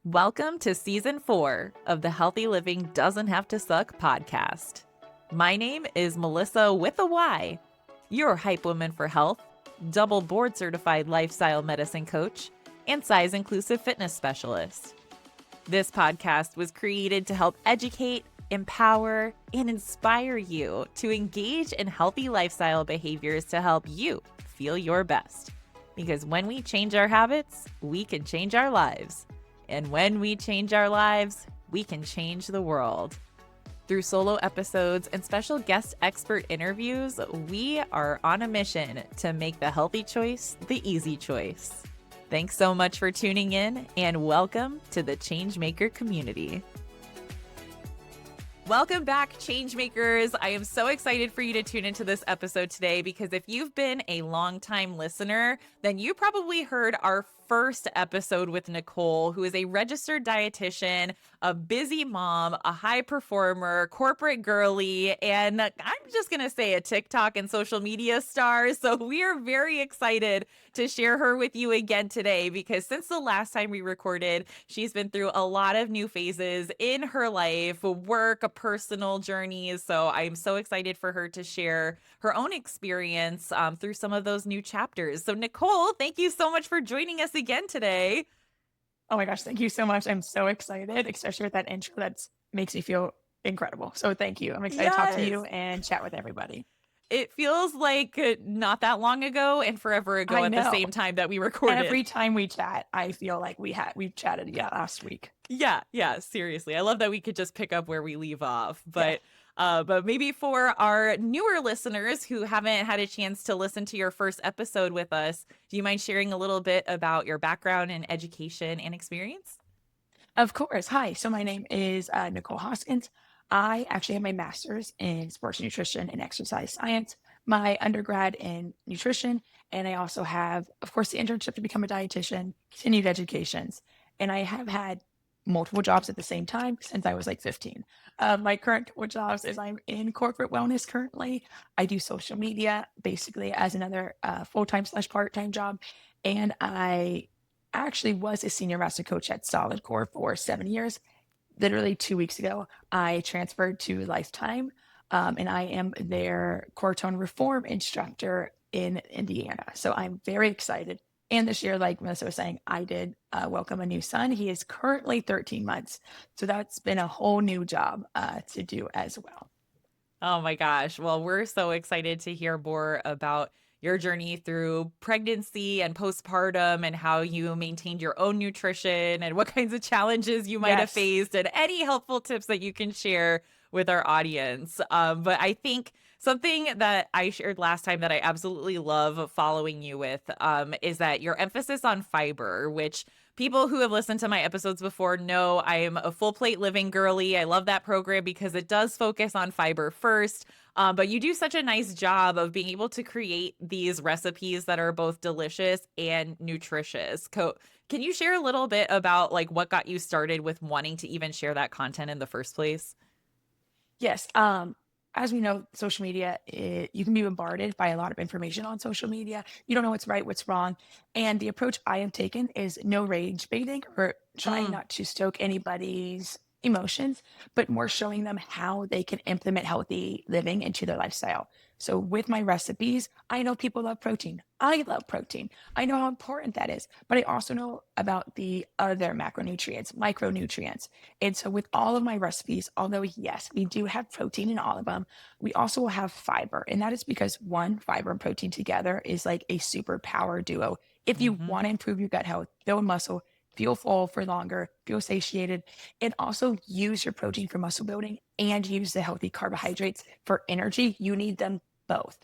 Welcome to Season 4 of the Healthy Living Doesn't Have to Suck podcast. My name is Melissa with a Y, your hype woman for health, double board certified lifestyle medicine coach, and size inclusive fitness specialist. This podcast was created to help educate, empower, and inspire you to engage in healthy lifestyle behaviors to help you feel your best. Because when we change our habits, we can change our lives. And when we change our lives, we can change the world. Through solo episodes and special guest expert interviews, we are on a mission to make the healthy choice the easy choice. Thanks so much for tuning in, and welcome to the Changemaker community. Welcome back, Changemakers. I am so excited for you to tune into this episode today because if you've been a longtime listener, then you probably heard our first episode with Nicole, who is a registered dietitian, a busy mom, a high performer, corporate girly, and I'm just going to say a TikTok and social media star. So we are very excited to share her with you again today because since the last time we recorded, she's been through a lot of new phases in her life, work, personal journeys. So I'm so excited for her to share her own experience through some of those new chapters. So Nicole, thank you so much for joining us again today. Oh my gosh, thank you so much. I'm so excited, especially with that intro. That makes me feel incredible. So thank you. I'm excited to talk to you and chat with everybody. It feels like not that long ago and forever ago at the same time that we recorded. Every time we chat, I feel like we chatted last week. Yeah, seriously. I love that we could just pick up where we leave off. But maybe for our newer listeners who haven't had a chance to listen to your first episode with us, do you mind sharing a little bit about your background and education and experience? Of course. Hi. So my name is Nicole Hoskens. I actually have my master's in sports nutrition and exercise science, my undergrad in nutrition, and I also have, of course, the internship to become a dietitian, continued educations, and I have had multiple jobs at the same time since I was like 15. My current couple jobs is I'm in corporate wellness currently. I do social media basically as another full-time / part-time job, and I actually was a senior master coach at Solid Core for 7 years. Literally 2 weeks ago, I transferred to Lifetime, and I am their core tone reform instructor in Indiana. So I'm very excited. And this year, like Melissa was saying, I did welcome a new son. He is currently 13 months. So that's been a whole new job to do as well. Oh my gosh. Well, we're so excited to hear more about your journey through pregnancy and postpartum and how you maintained your own nutrition and what kinds of challenges you might have faced and any helpful tips that you can share with our audience. But I think something that I shared last time that I absolutely love following you with is that your emphasis on fiber, which people who have listened to my episodes before know I am a full plate living girly. I love that program because it does focus on fiber first. But you do such a nice job of being able to create these recipes that are both delicious and nutritious. Can you share a little bit about like what got you started with wanting to even share that content in the first place? Yes. As we know, social media, you can be bombarded by a lot of information on social media. You don't know what's right, what's wrong. And the approach I have taken is no rage baiting or trying not to stoke anybody's emotions, but more showing them how they can implement healthy living into their lifestyle. So with my recipes, I know people love protein. I love protein. I know how important that is, but I also know about the other macronutrients, micronutrients. And so with all of my recipes, although yes, we do have protein in all of them, we also will have fiber. And that is because one, fiber and protein together is like a superpower duo. If you want to improve your gut health, build muscle, feel full for longer, feel satiated, and also use your protein for muscle building and use the healthy carbohydrates for energy. You need them both.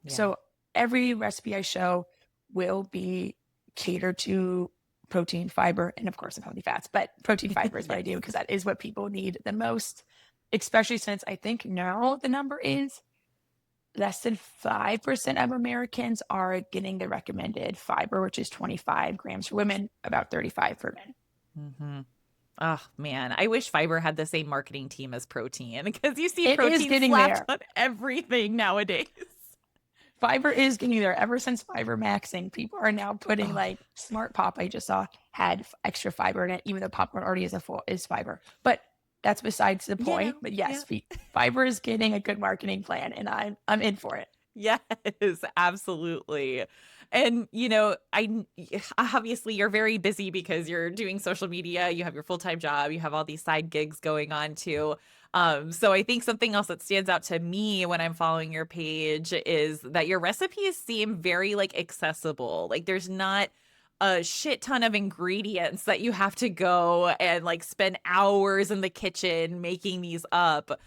So every recipe I show will be catered to protein, fiber, and of course some healthy fats, but protein fiber is what I do because that is what people need the most, especially since I think now the number is less than 5% of Americans are getting the recommended fiber, which is 25 grams for women, about 35 for men. Mm-hmm. Oh, man. I wish fiber had the same marketing team as protein because you see protein slapped on everything nowadays. Fiber is getting there. Ever since fiber maxing, people are now putting like Smart Pop I just saw had extra fiber in it, even though popcorn already is fiber. But that's besides the You point. know, But yeah. yes, fiber is getting a good marketing plan, and I'm in for it. Yes, absolutely. And, obviously you're very busy because you're doing social media, you have your full-time job, you have all these side gigs going on too. So I think something else that stands out to me when I'm following your page is that your recipes seem very like accessible. Like there's not a shit ton of ingredients that you have to go and like spend hours in the kitchen making these up.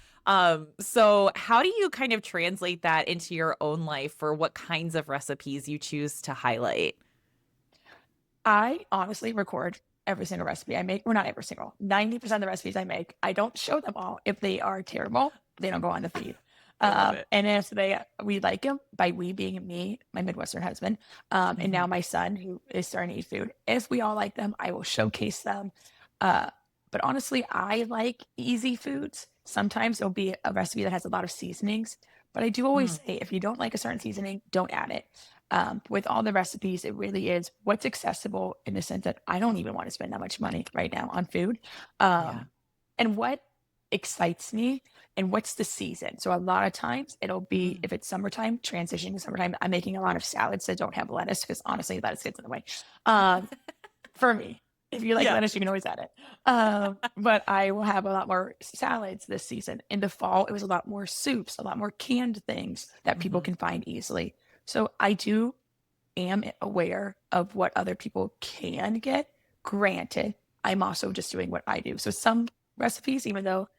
So how do you kind of translate that into your own life for what kinds of recipes you choose to highlight? I honestly record every single recipe I make. Well, not every single. 90% of the recipes I make, I don't show them all. If they are terrible, they don't go on the feed. I love it. And if we like them, by we being me, my Midwestern husband, and Mhm. now my son who is starting to eat food. If we all like them, I will showcase them. Uh, but honestly, I like easy foods. Sometimes there'll be a recipe that has a lot of seasonings, but I do always Mm, say if you don't like a certain seasoning, don't add it. With all the recipes, it really is what's accessible in the sense that I don't even want to spend that much money right now on food. yeah. And what excites me and what's the season. So a lot of times it'll be, Mm. if it's summertime, transitioning to summertime, I'm making a lot of salads that don't have lettuce because honestly, lettuce gets in the way. Um, for me, if you like Yeah. lettuce, you can always add it. But I will have a lot more salads this season. In the fall, it was a lot more soups, a lot more canned things that people Mhm. can find easily. So I do am aware of what other people can get. Granted, I'm also just doing what I do. So some recipes, even though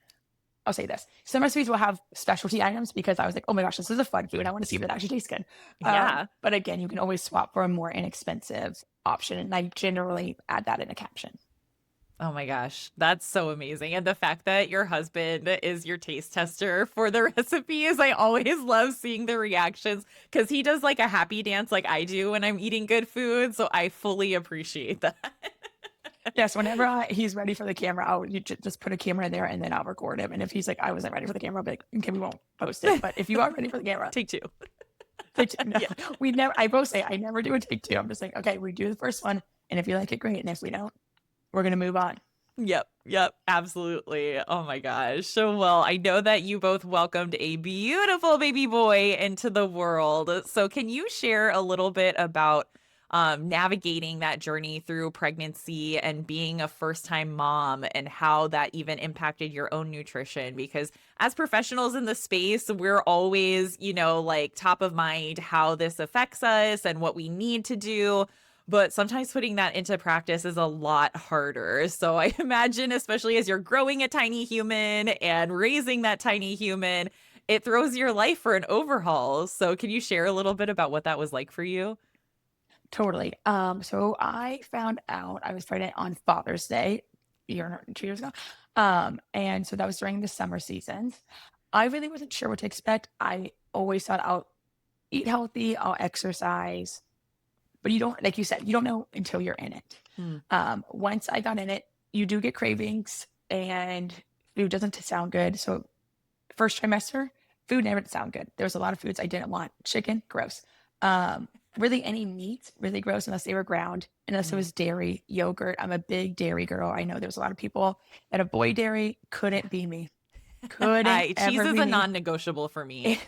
I'll say this, some recipes will have specialty items because I was like, oh my gosh, this is a fun food. I want to see if it actually tastes good. Yeah. But again, you can always swap for a more inexpensive option. And I generally add that in a caption. Oh my gosh, that's so amazing. And the fact that your husband is your taste tester for the recipes, I always love seeing the reactions because he does like a happy dance like I do when I'm eating good food. So I fully appreciate that. Yes, whenever he's ready for the camera, just put a camera there and then I'll record him. And if he's like, I wasn't ready for the camera, I'll be like, okay, we won't post it. But if you are ready for the camera, Take two. take two. No, Yeah. we never, I both say, I never do a take two. I'm just like, okay, we do the first one. And if you like it, great. And if we don't, we're going to move on. Yep, yep, absolutely. Oh my gosh. So, well, I know that you both welcomed a beautiful baby boy into the world. So, can you share a little bit about navigating that journey through pregnancy and being a first-time mom and how that even impacted your own nutrition? Because as professionals in the space, we're always, like top of mind how this affects us and what we need to do. But sometimes putting that into practice is a lot harder. So I imagine, especially as you're growing a tiny human and raising that tiny human, it throws your life for an overhaul. So can you share a little bit about what that was like for you? Totally. So I found out I was pregnant on Father's Day, a year and 2 years ago. And so that was during the summer seasons. I really wasn't sure what to expect. I always thought I'll eat healthy, I'll exercise, but you don't, like you said, you don't know until you're in it. Hmm. Once I got in it, you do get cravings and food doesn't sound good. So first trimester, food never sound good. There was a lot of foods I didn't want. Chicken, gross. Um, really any meat, really gross unless they were ground, unless it Mm. was dairy, yogurt. I'm a big dairy girl. I know there's a lot of people that avoid dairy. Couldn't be me. Couldn't Cheese ever is be a me. non-negotiable for me.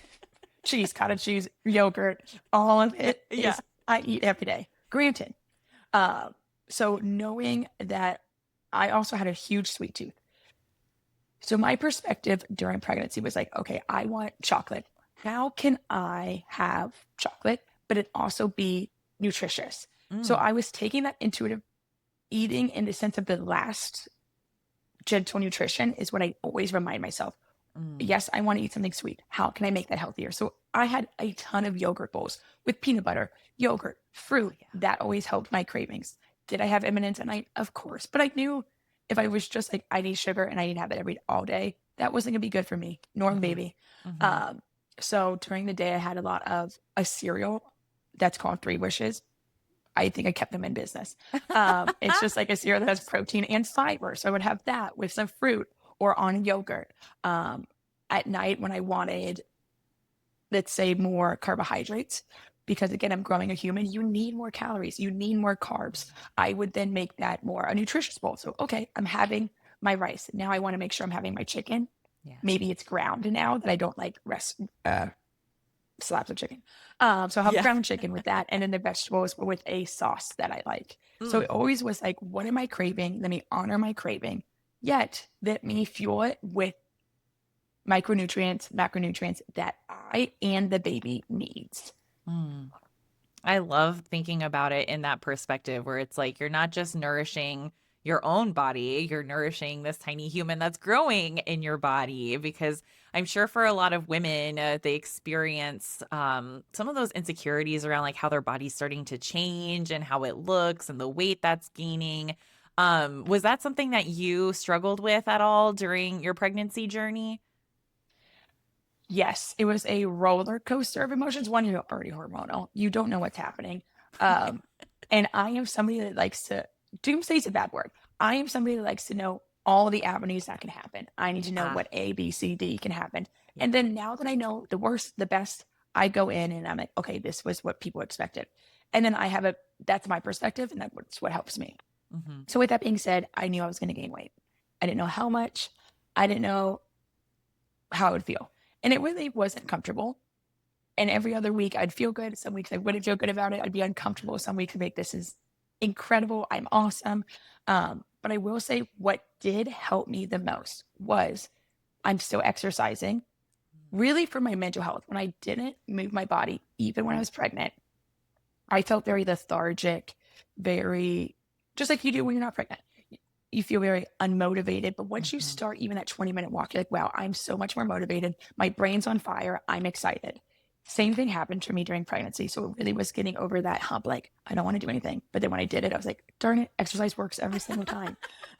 Cheese, cottage cheese, yogurt, all of it Yeah. is I eat every day. Granted. Um, so knowing that I also had a huge sweet tooth. So my perspective during pregnancy was like, okay, I want chocolate. How can I have chocolate, but it also be nutritious? So Mm. I was taking that intuitive eating in the sense of the last gentle nutrition is what I always remind myself. Mm. Yes, I want to eat something sweet. How can I make that healthier? So I had a ton of yogurt bowls with peanut butter, yogurt, Oh fruit. yeah. That always helped my cravings. Did I have M&Ms at night? Of course. But I knew if I was just like, I need sugar and I need to have it all day, that wasn't going to be good for me, nor my Hmm. baby. Hmm. Um, so during the day, I had a lot of a cereal that's called Three Wishes. I think I kept them in business. It's just like a cereal that has protein and fiber. So I would have that with some fruit or on yogurt. At night when I wanted, let's say, more carbohydrates, because again, I'm growing a human. You need more calories. You need more carbs. I would then make that more a nutritious bowl. So, okay, I'm having my rice. Now I want to make sure I'm having my chicken. Yeah. Maybe it's ground now that I don't like slabs of chicken. So I'll have Yeah. ground chicken with that. And then the vegetables were with a sauce that I like. So it Mm. always was like, what am I craving? Let me honor my craving. Yet let me fuel it with micronutrients, macronutrients that I and the baby needs. Mm. I love thinking about it in that perspective where it's like you're not just nourishing your own body, you're nourishing this tiny human that's growing in your body. Because I'm sure for a lot of women, they experience some of those insecurities around like how their body's starting to change and how it looks and the weight that's gaining. Was that something that you struggled with at all during your pregnancy journey? Yes, it was a roller coaster of emotions. One, you're already hormonal. You don't know what's happening. Um, and I am somebody that likes to, doomsday is a bad word. I am somebody that likes to know all the avenues that can happen. I need to know Ah, what A, B, C, D can happen. yeah. And then now that I know the worst, the best, I go in and I'm like, okay, this was what people expected. And then that's my perspective and that's what helps me. Hmm. So with that being said, I knew I was going to gain weight. I didn't know how much. I didn't know how it would feel. And it really wasn't comfortable. And every other week I'd feel good. Some weeks I wouldn't feel good about it. I'd be uncomfortable. Some weeks I'd be like, this is incredible. I'm awesome. But I will say what did help me the most was I'm still exercising really for my mental health. When I didn't move my body, even when I was pregnant, I felt very lethargic, very just like you do when you're not pregnant. You feel very unmotivated. But once you Hmm. start even that 20-minute walk, you're like, wow, I'm so much more motivated. My brain's on fire. I'm excited. Same thing happened to me during pregnancy. So it really was getting over that hump. Like, I don't want to do anything. But then when I did it, I was like, darn it, exercise works every single time.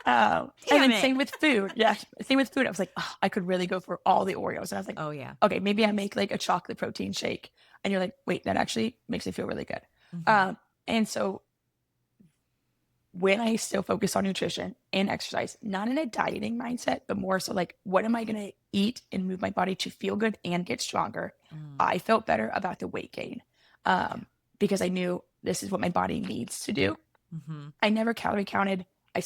And Damn then it. same with food. Yeah. Same with food. I was like, oh, I could really go for all the Oreos. And I was like, Oh, yeah. okay, maybe I make like a chocolate protein shake. And you're like, wait, that actually makes me feel really good. Hmm. And so when I still focus on nutrition and exercise, not in a dieting mindset, but more so like, what am I going to eat and move my body to feel good and get stronger? Mm. I felt better about the weight gain Yeah. because I knew this is what my body needs to do. Hmm. I never calorie counted. I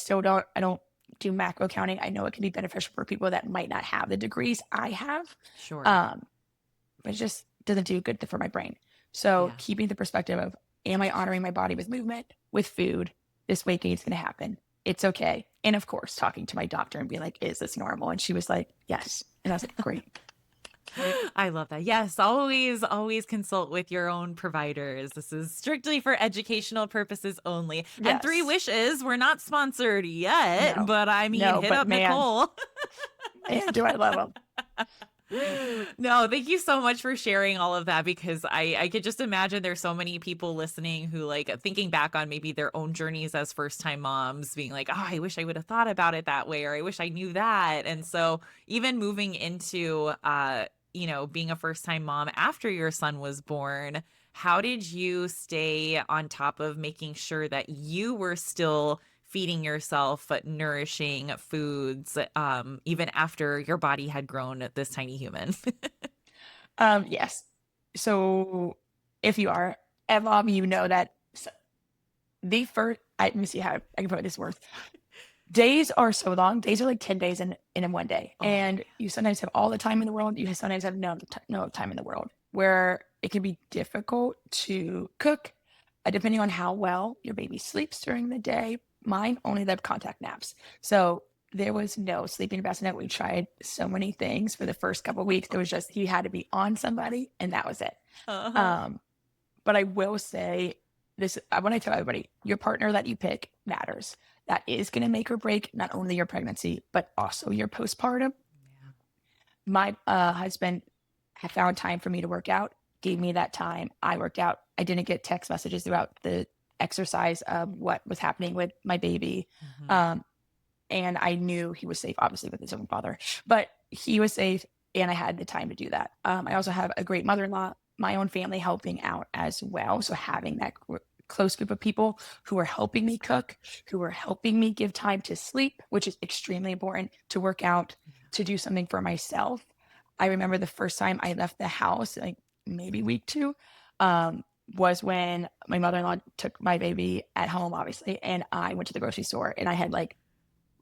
don't do macro counting. I know it can be beneficial for people that might not have the degrees I have, Sure. um, but it just doesn't do good for my brain. So Yeah. keeping the perspective of, am I honoring my body with movement, with food? This weight gain is going to happen. It's okay. And of course, talking to my doctor and being like, is this normal? And she was like, yes. And I was like, great. I love that. Yes, always, always consult with your own providers. This is strictly for educational purposes only. And Three Yes. Wishes, we're not sponsored yet, No, but I mean, no, hit but up man, Nicole. man, do I love them. No, thank you so much for sharing all of that because I could just imagine there's so many people listening who like thinking back on maybe their own journeys as first time moms being like, "Oh, I wish I would have thought about it that way or I wish I knew that." And so even moving into being a first time mom after your son was born, how did you stay on top of making sure that you were still feeding yourself nourishing foods even after your body had grown this tiny human? Yes. So if you are a mom, you know that the first, let me see how I can put this word. Days are so long. Days are like 10 days in one day. Oh, And you sometimes have all the time in the world. You sometimes have no time in the world where it can be difficult to cook, depending on how well your baby sleeps during the day. Mine only left contact naps. So there was no sleeping bassinet. We tried so many things for the first couple of weeks. It was just, he had to be on somebody and that was it. uh-huh. Um, but I will say this, when I tell everybody, your partner that you pick matters. That is going to make or break not only your pregnancy, but also your postpartum. Yeah. My husband had found time for me to work out, gave me that time. I worked out. I didn't get text messages throughout the exercise of what was happening with my baby. Hmm. Um, and I knew he was safe, obviously, with his own father, but he was safe and I had the time to do that. I also have a great mother in law, my own family helping out as well. So having that close group of people who are helping me cook, who are helping me give time to sleep, which is extremely important, to work out, to do something for myself. I remember the first time I left the house, like maybe week two, was when my mother-in-law took my baby at home, obviously, and I went to the grocery store and I had like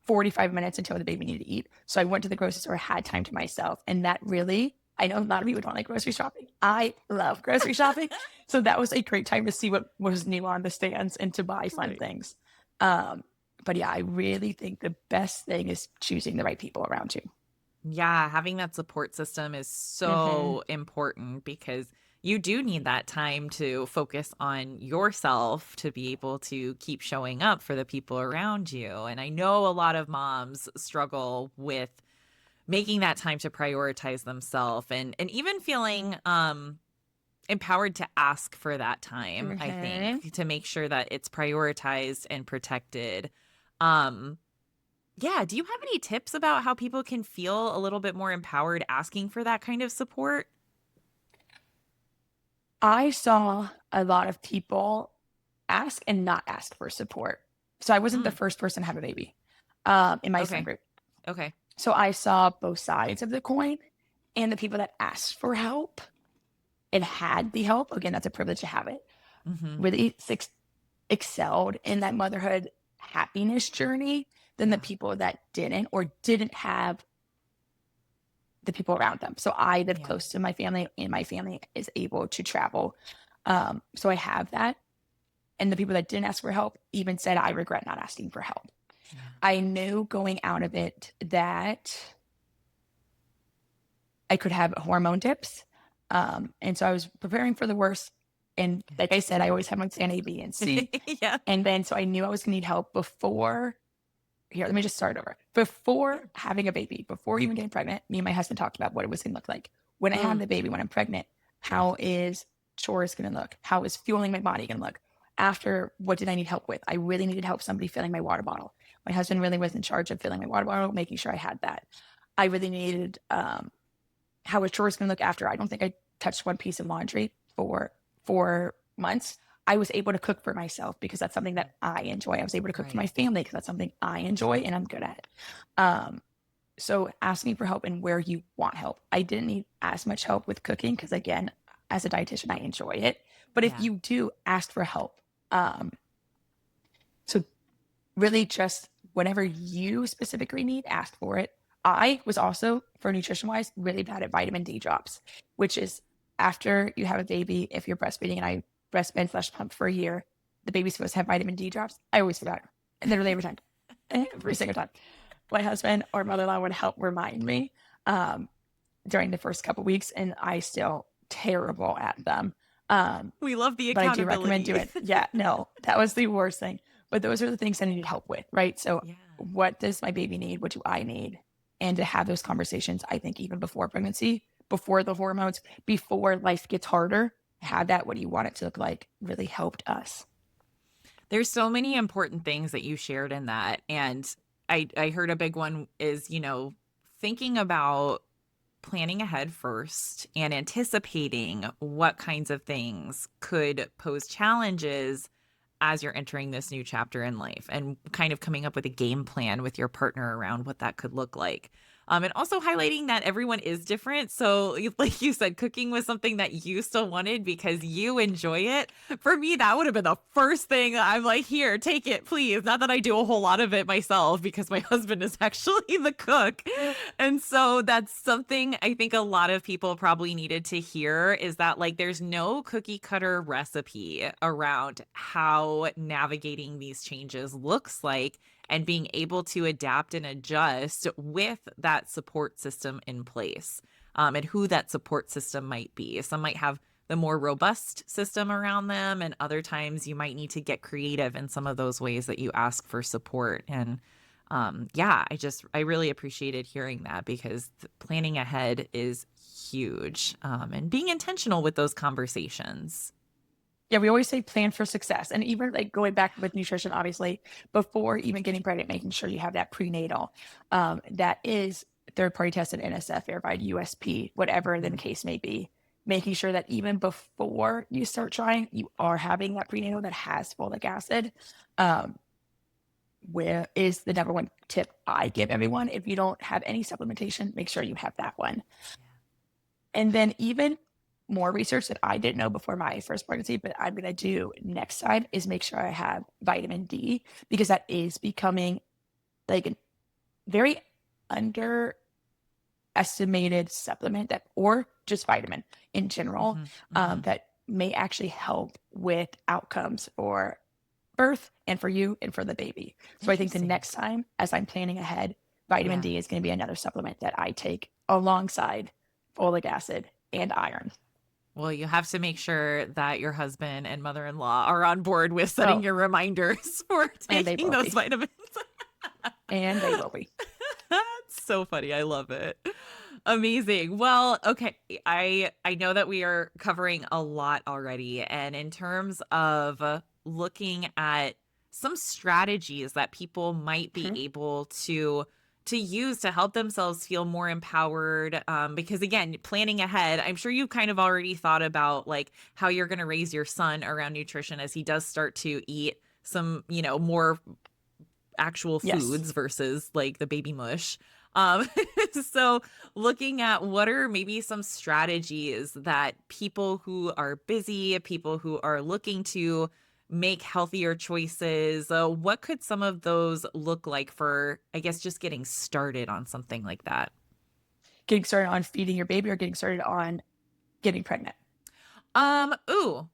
45 minutes until the baby needed to eat. So I went to the grocery store, had time to myself. And that really, I know a lot of people don't like grocery shopping. I love grocery shopping. So that was a great time to see what was new on the stands and to buy fun Right. things. But yeah, I really think the best thing is choosing the right people around you. Yeah, having that support system is Mm-hmm. so important because you do need that time to focus on yourself to be able to keep showing up for the people around you. And I know a lot of moms struggle with making that time to prioritize themselves and even feeling empowered to ask for that time, I Mm-hmm. think, to make sure that it's prioritized and protected. Um yeah, do you have any tips about how people can feel a little bit more empowered asking for that kind of support? I saw a lot of people ask and not ask for support. So I wasn't the Mm, first person to have a baby in my friend okay. group. Okay. So I saw both sides of the coin and the people that asked for help and had the help. Again, that's a privilege to have it. Mhm. Really excelled in that motherhood happiness journey than the Yeah. people that didn't or didn't have the people around them. So I live Yeah. close to my family and my family is able to travel. So I have that. And the people that didn't ask for help even said, I regret not asking for help. Yeah. I knew going out of it that I could have hormone dips. And so I was preparing for the worst. And like I said, I always have my plan A, B, and Yeah. C. Yeah. And then so I knew I was going to need help before. Here, let me just start over. Before having a baby, before even getting pregnant, me and my husband talked about what it was going to look like. When I have Mm, the baby, when I'm pregnant, how is chores going to look? How is fueling my body going to look? After, what did I need help with? I really needed help somebody filling my water bottle. My husband really was in charge of filling my water bottle, making sure I had that. I really needed how a chore is going to look after. I don't think I touched one piece of laundry for 4 months. I was able to cook for myself because that's something that I enjoy. I was able to cook for right. my family because that's something I enjoy and I'm good at. Um, so asking for help and where you want help. I didn't need as much help with cooking because again, as a dietitian, I enjoy it. But if Yeah. you do ask for help, so really just whenever you specifically need, ask for it. I was also, for nutrition wise, really bad at vitamin D drops, which is after you have a baby, if you're breastfeeding and I breastfed slash pump for a year, the baby's supposed to have vitamin D drops. I always forgot. And literally every time, every single time. My husband or mother in law would help remind me um, during the first couple weeks, and I still terrible at them. Um, We love the but I do recommend accountability. doing it. Yeah, no, that was the worst thing. But those are the things I needed help with, right? So, Yeah. what does my baby need? What do I need? And to have those conversations, I think even before pregnancy, before the hormones, before life gets harder, have that. What do you want it to look like? Really helped us. There's so many important things that you shared in that. And I heard a big one is, thinking about planning ahead first and anticipating what kinds of things could pose challenges as you're entering this new chapter in life and kind of coming up with a game plan with your partner around what that could look like. And also highlighting that everyone is different. So, like you said, cooking was something that you still wanted because you enjoy it. For me, that would have been the first thing I'm like, here, take it, please. Not that I do a whole lot of it myself because my husband is actually the cook. And so that's something I think a lot of people probably needed to hear is that, like, there's no cookie cutter recipe around how navigating these changes looks like and being able to adapt and adjust with that support system in place, and who that support system might be. Some might have the more robust system around them, and other times you might need to get creative in some of those ways that you ask for support. And yeah, I really appreciated hearing that because planning ahead is huge, and being intentional with those conversations. Yeah, we always say plan for success. And even like going back with nutrition, obviously, before even getting pregnant, making sure you have that prenatal that is third party tested, NSF verified, USP, whatever the Mhm. case may be. Making sure that even before you start trying, you are having that prenatal that has folic acid. Um, where is the number one tip I give everyone? If you don't have any supplementation, make sure you have that one. Yeah. And then even more research that I didn't know before my first pregnancy, but I'm going to do next time is make sure I have vitamin D because that is becoming like a very underestimated supplement that, or just vitamin in general, Hmm. Hmm. that may actually help with outcomes for birth and for you and for the baby. So I think the Interesting. next time, as I'm planning ahead, vitamin Yeah. D is going to be another supplement that I take alongside folic acid and iron. Well, you have to make sure that your husband and mother-in-law are on board with setting Oh, your reminders for and they taking will those be. vitamins. And they will be. That's so funny. I love it. Amazing. Well, okay. I know that we are covering a lot already, and in terms of looking at some strategies that people might be Mhm. able to use to help themselves feel more empowered, because again, planning ahead, I'm sure you kind of already thought about like how you're going to raise your son around nutrition as he does start to eat some, more actual Yes. foods versus like the baby mush. Um, so looking at what are maybe some strategies that people who are busy, people who are looking to make healthier choices, what could some of those look like for, I guess, just getting started on something like that? Getting started on feeding your baby or getting started on getting pregnant. Ooh,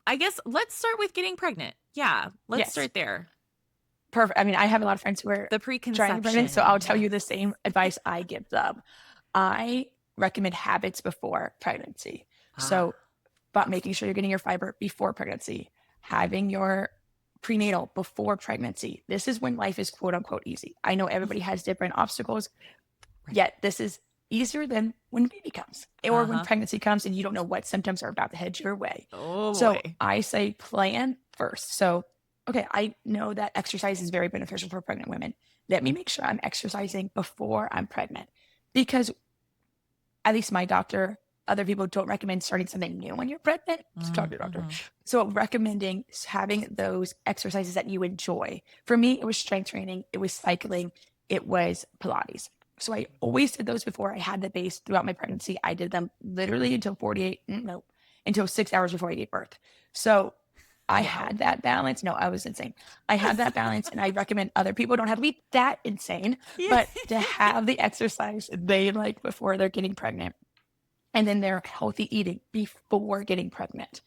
I guess let's start with getting pregnant. Yeah, let's Yes. start there. Perfect. I mean, I have a lot of friends who are The trying to get pregnant, so I'll preconception. tell you the Yes. same advice I give them. I recommend habits before pregnancy. Ah, So, but making sure you're getting your fiber before pregnancy, having your prenatal before pregnancy. This is when life is quote unquote easy. I know everybody has different obstacles, right. yet this is easier than when baby comes or when Uh-huh. pregnancy comes and you don't know what symptoms are about to head your way. Oh So boy. I say plan first. So, okay, I know that exercise is very beneficial for pregnant women. Let me make sure I'm exercising before I'm pregnant because at least my doctor, other people don't recommend starting something new when you're pregnant. So talk to your doctor. Mm-hmm. So recommending having those exercises that you enjoy. For me, it was strength training, it was cycling, it was Pilates. So I always did those before I had the base throughout my pregnancy. I did them literally until 48, no, until 6 hours before I gave birth. So I Wow. had that balance. No, I was insane. I had that balance, and I recommend other people don't have to be that insane, Yeah. but to have the exercise they like before they're getting pregnant and then their healthy eating before getting pregnant,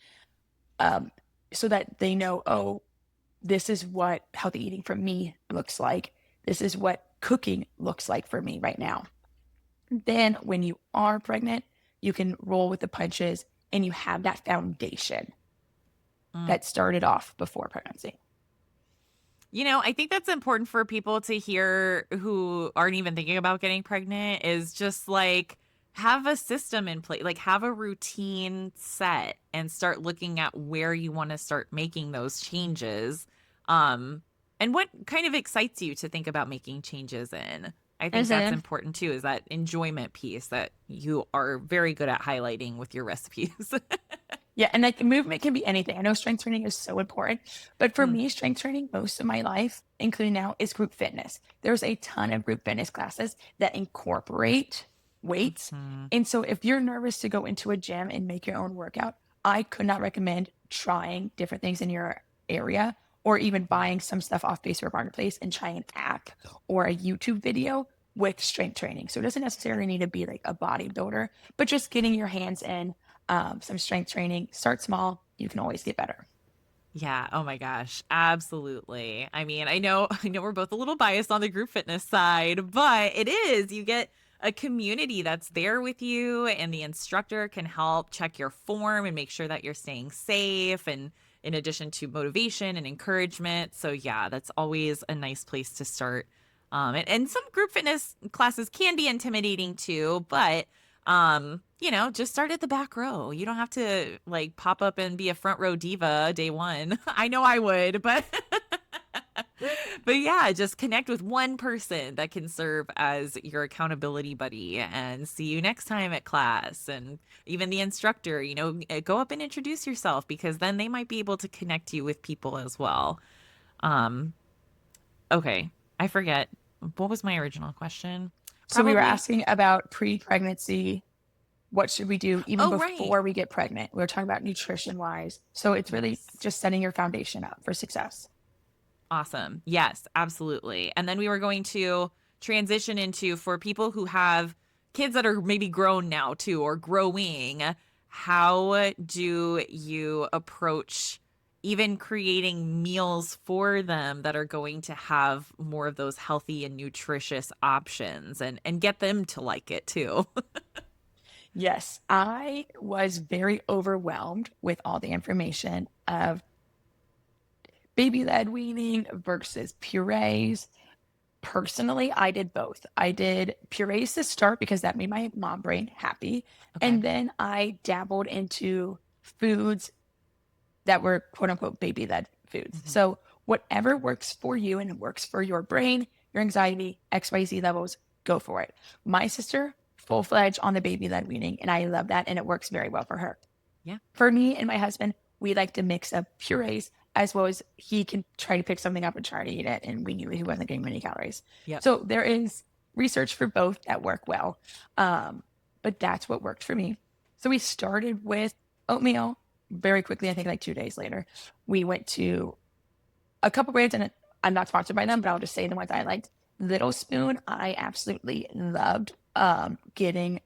um, so that they know, oh, this is what healthy eating for me looks like. This is what cooking looks like for me right now. Then, when you are pregnant, you can roll with the punches and you have that foundation Mm. that started off before pregnancy. I think that's important for people to hear who aren't even thinking about getting pregnant is just like have a system in place, like have a routine set and start looking at where you want to start making those changes. Um, and what kind of excites you to think about making changes in? I think And that's then important too, is that enjoyment piece that you are very good at highlighting with your recipes. yeah, and like movement can be anything. I know strength training is so important, but for Mm. me, strength training most of my life, including now, is group fitness. There's a ton of group fitness classes that incorporate weights. Mhm. And so if you're nervous to go into a gym and make your own workout, I could not recommend trying different things in your area or even Yeah. buying some stuff off Facebook Marketplace and try an app or a YouTube video with strength training. So it doesn't necessarily need to be like a bodybuilder, but just getting your hands in some strength training. Start small. You can always get better. Yeah, oh my gosh, absolutely. I mean, I know we're both a little biased on the group fitness side, but it is you get a community that's there with you and the instructor can help check your form and make sure that you're staying safe and in addition to motivation and encouragement. So yeah, that's always a nice place to start. And some group fitness classes can be intimidating too, but just start at the back row. You don't have to like pop up and be a front row diva day one. I know I would, but but yeah, just connect with one person that can serve as your accountability buddy and see you next time at class. And even the instructor, go up and introduce yourself because then they might be able to connect you with people as well. Um, okay, I forget. What was my original question? So we were Probably asking about pre-pregnancy. What should we do even Oh, right. before we get pregnant? We're talking about nutrition wise. So it's really Yes. just setting your foundation up for success. Awesome. Yes, absolutely. And then we were going to transition into for people who have kids that are maybe grown now too or growing, how do you approach even creating meals for them that are going to have more of those healthy and nutritious options and get them to like it too? Yes, I was very overwhelmed with all the information of baby led weaning versus purees. Personally, I did both. I did purees to start because that made my mom brain happy. Okay. And then I dabbled into foods that were quote unquote baby led foods. Hmm. So, whatever works for you and works for your brain, your anxiety, XYZ levels, go for it. My sister, full fledged on the baby led weaning, and I love that. And it works very well for her. Yeah. For me and my husband, we like to mix up purees as well as he can try to pick something up and try to eat it. And we knew he wasn't getting many calories. Yep. So there is research for both that work well. But that's what worked for me. So we started with oatmeal very quickly. I think like 2 days later, we went to a couple brands, and I'm not sponsored by them, but I'll just say the ones I liked. Little Spoon, I absolutely loved getting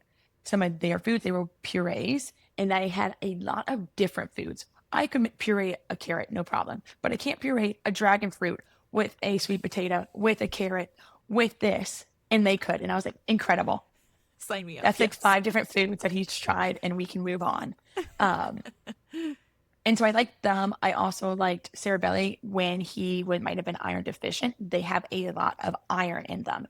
some of their foods. They were purees, and I had a lot of different foods. I could puree a carrot, no problem, but I can't puree a dragon fruit with a sweet potato, with a carrot, with this, and they could. And I was like, incredible. Sign me up. That's like Yes. 5 different foods that he's tried, and we can move on. Um, and so I liked them. I also liked Cerebelli when might have been iron deficient. They have a lot of iron in them.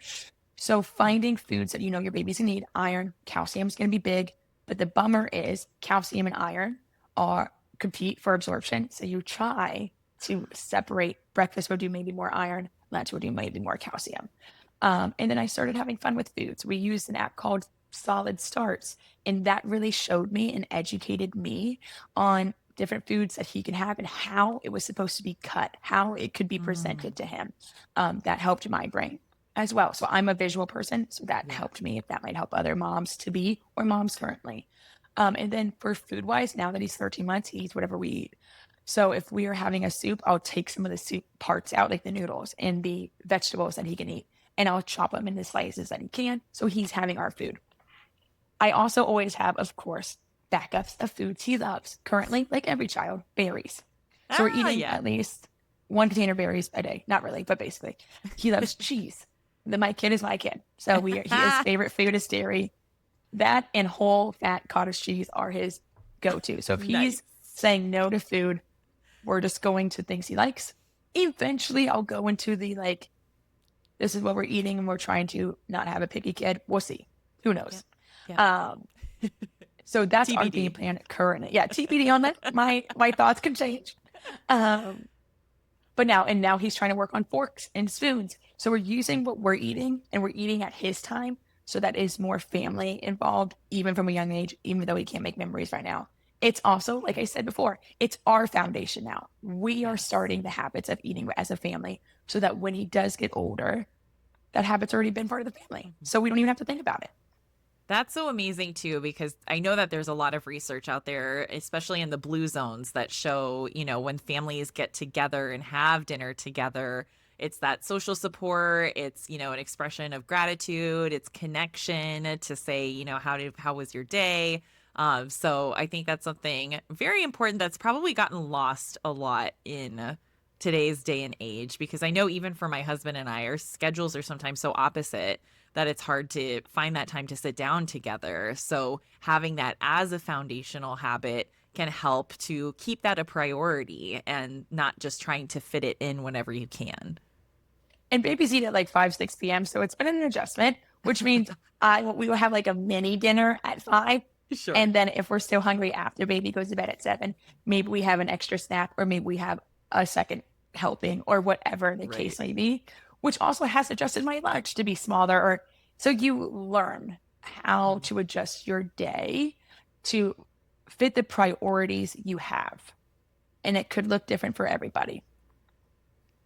So finding foods that you know your baby's gonna need, iron, calcium is gonna be big. But the bummer is calcium and iron are compete for absorption. So you try to separate. Breakfast will do maybe more iron, lunch will do maybe more calcium. And then I started having fun with foods. We used an app called Solid Starts, and that really showed me and educated me on different foods that he can have and how it was supposed to be cut, how it could be Mm, presented to him. That helped my brain as well. So I'm a visual person, so that yeah. helped me if that might help other moms to be or moms currently. And then for food wise, now that he's 13 months, he eats whatever we eat. So if we are having a soup, I'll take some of the soup parts out, like the noodles and the vegetables that he can eat, and I'll chop them into slices that he can. So he's having our food. I also always have, of course, backups of foods he loves. Currently, like every child, berries. So we're Ah, eating yeah. at least one container of berries a day. Not really, but basically. He loves cheese. My kid is my kid. So his favorite food is dairy. That and whole fat cottage cheese are his go-to. So if Nice. he's saying no to food, we're just going to things he likes. Eventually I'll go into the like, this is what we're eating and we're trying to not have a picky kid. We'll see. Who Yep. knows? Yep. Um, so that's our game TBD. plan currently. Yeah, TBD on that. My thoughts can change. Um, but now he's trying to work on forks and spoons. So we're using what we're eating and we're eating at his time. So that is more family involved, even from a young age, even though he can't make memories right now. It's also, like I said before, it's our foundation now. We are Yes. starting the habits of eating as a family so that when he does get older, that habit's already been part of the family. Mhm. So we don't even have to think about it. That's so amazing too, because I know that there's a lot of research out there, especially in the blue zones, that show, when families get together and have dinner together, it's that social support, it's, an expression of gratitude, it's connection to say, how was your day? So I think that's something very important that's probably gotten lost a lot in today's day and age, because I know even for my husband and I, our schedules are sometimes so opposite that it's hard to find that time to sit down together. So having that as a foundational habit can help to keep that a priority and not just trying to fit it in whenever you can. And babies eat at like 5, 6 p.m. So it's been an adjustment, which means we will have like a mini dinner at 5. Sure. And then if we're still hungry after baby goes to bed at 7, maybe we have an extra snack or maybe we have a second helping or whatever the Right. case may be, which also has adjusted my lunch to be smaller. Or so you learn how Mhm. to adjust your day to fit the priorities you have. And it could look different for everybody.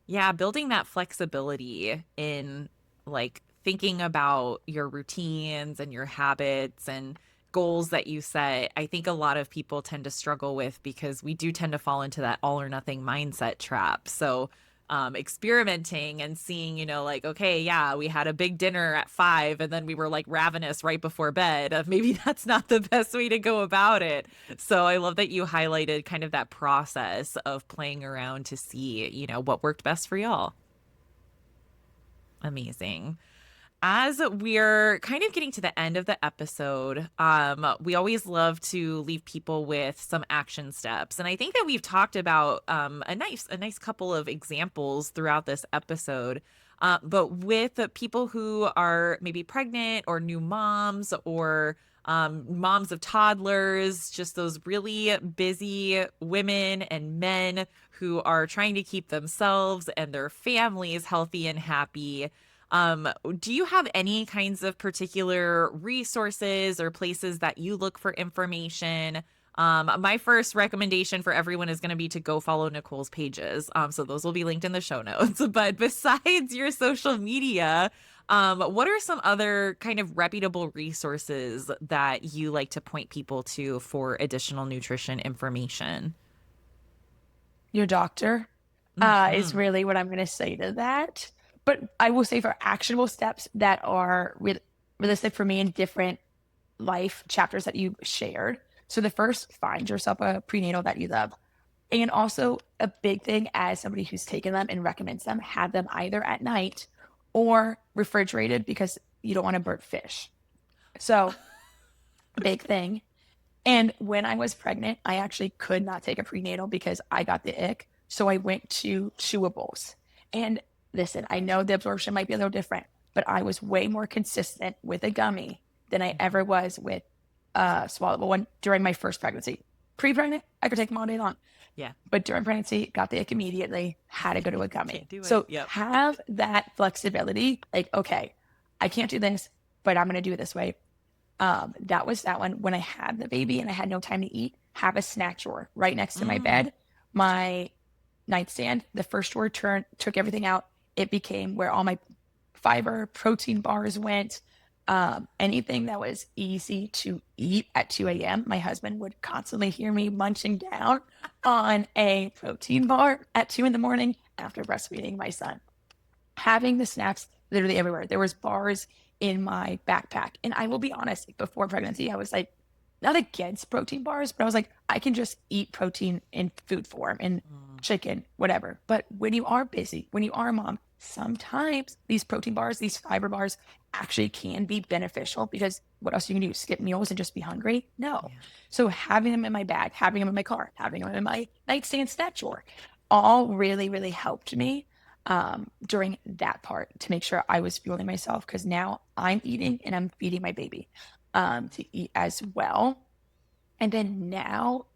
Yeah, building that flexibility in like thinking about your routines and your habits and goals that you set, I think a lot of people tend to struggle with because we do tend to fall into that all or nothing mindset trap. So experimenting and seeing, like, okay, yeah, we had a big dinner at 5 and then we were like ravenous right before bed. Maybe that's not the best way to go about it. So I love that you highlighted kind of that process of playing around to see, what worked best for y'all. Amazing. As we're kind of getting to the end of the episode, we always love to leave people with some action steps, and I think that we've talked about a nice couple of examples throughout this episode. But with people who are maybe pregnant or new moms or moms of toddlers, just those really busy women and men who are trying to keep themselves and their families healthy and happy. Do you have any kinds of particular resources or places that you look for information? My first recommendation for everyone is going to be to go follow Nicole's pages. So those will be linked in the show notes. But besides your social media, what are some other kind of reputable resources that you like to point people to for additional nutrition information? Your doctor is Hmm. really what I'm going to say to that. But I will say for actionable steps that are realistic for me in different life chapters that you shared. So the first, find yourself a prenatal that you love. And also a big thing as somebody who's taken them and recommends them, have them either at night or refrigerated because you don't want to burn fish. So big thing. And when I was pregnant, I actually could not take a prenatal because I got the ick. So I went to chewables. And listen, I know the absorption might be a little different, but I was way more consistent with a gummy than I ever was with a swallowable one during my first pregnancy. Pre-pregnant, I could take them all day long. Yeah. But during pregnancy, got the ick immediately, had to go to a gummy. Can't do it. So Yep. have that flexibility. Like, okay, I can't do this, but I'm going to do it this way. That was that one. When I had the baby and I had no time to eat, have a snack drawer right next to my bed. My nightstand, the first drawer took everything out. It became where all my fiber, protein bars went. Anything that was easy to eat at 2 a.m. My husband would constantly hear me munching down on a protein bar at 2 in the morning after breastfeeding my son. Having the snacks literally everywhere. There was bars in my backpack. And I will be honest, before pregnancy, I was like, not against protein bars, but I was like, I can just eat protein in food form and chicken, whatever. But when you are busy, when you are a mom, sometimes these protein bars, these fiber bars actually can be beneficial because what else you can do? Skip meals and just be hungry? No. Yeah. So having them in my bag, having them in my car, having them in my nightstand snack drawer, all really, really helped me during that part to make sure I was fueling myself because now I'm eating and I'm feeding my baby to eat as well. And then now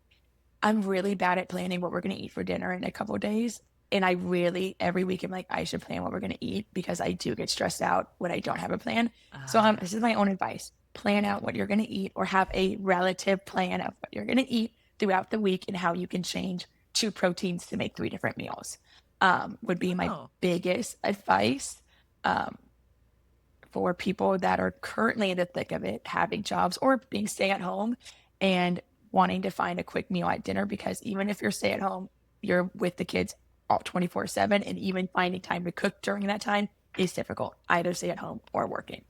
I'm really bad at planning what we're going to eat for dinner in a couple of days. And I really, every week, I'm like, I should plan what we're going to eat because I do get stressed out when I don't have a plan. So this is my own advice. Plan out what you're going to eat or have a relative plan of what you're going to eat throughout the week and how you can change 2 proteins to make 3 different meals. Would be my biggest advice for people that are currently in the thick of it, having jobs or being stay at home and wanting to find a quick meal at dinner. Because even if you're stay at home, you're with the kids all 24/7, and even finding time to cook during that time is difficult, either stay at home or working.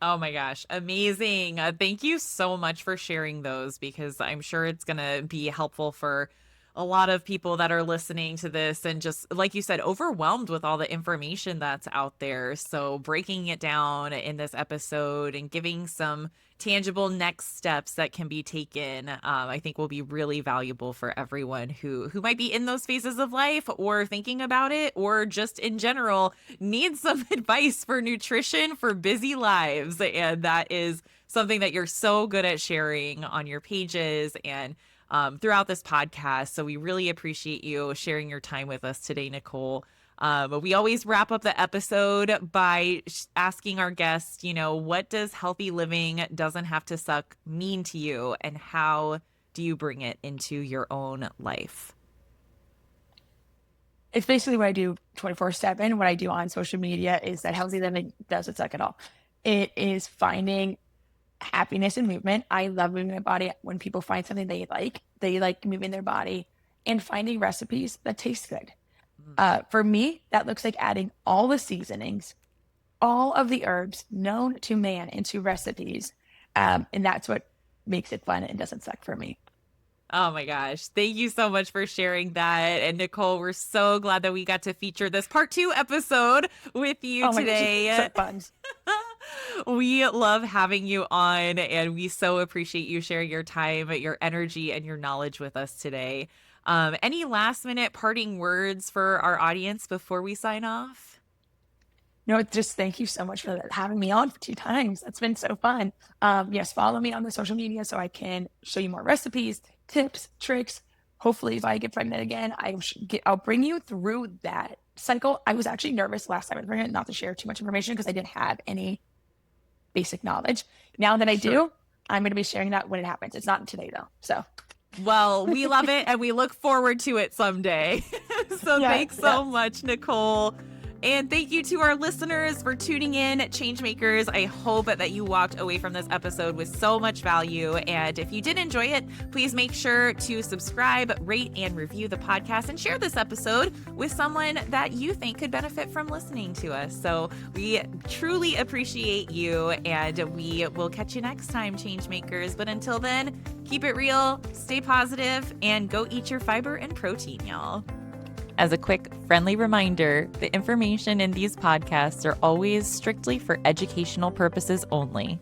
Oh my gosh, amazing. Thank you so much for sharing those because I'm sure it's going to be helpful for a lot of people that are listening to this and just, like you said, overwhelmed with all the information that's out there. So, breaking it down in this episode and giving some tangible next steps that can be taken, I think will be really valuable for everyone who might be in those phases of life or thinking about it or just in general needs some advice for nutrition for busy lives. And that is something that you're so good at sharing on your pages and throughout this podcast. So we really appreciate you sharing your time with us today, Nicole. We always wrap up the episode by asking our guests, what does healthy living doesn't have to suck mean to you, and how do you bring it into your own life? It's basically what I do 24/7. What I do on social media is that healthy living doesn't suck at all. It is finding happiness and movement. I love moving my body. When people find something they like moving their body and finding recipes that taste good. For me, that looks like adding all the seasonings, all of the herbs known to man into recipes. And that's what makes it fun and doesn't suck for me. Oh my gosh. Thank you so much for sharing that. And Nicole, we're so glad that we got to feature this part 2 episode with you Oh my today. gosh, it's so fun. We love having you on, and we so appreciate you sharing your time, your energy, and your knowledge with us today. Any last minute parting words for our audience before we sign off? No, just thank you so much for having me on for 2 times. That's been so fun. Yes, follow me on the social media so I can show you more recipes, tips, tricks. Hopefully, if I get pregnant again, I'll bring you through that cycle. I was actually nervous last time I was pregnant not to share too much information because I didn't have any basic knowledge. Now that I do, I'm going to be sharing that when it happens. It's not today though. So, well, we love it and we look forward to it someday. So thanks so much, Nicole. And thank you to our listeners for tuning in, Changemakers. I hope that you walked away from this episode with so much value. And if you did enjoy it, please make sure to subscribe, rate, and review the podcast and share this episode with someone that you think could benefit from listening to us. So we truly appreciate you, and we will catch you next time, Changemakers. But until then, keep it real, stay positive, and go eat your fiber and protein, y'all. As a quick, friendly reminder, the information in these podcasts are always strictly for educational purposes only.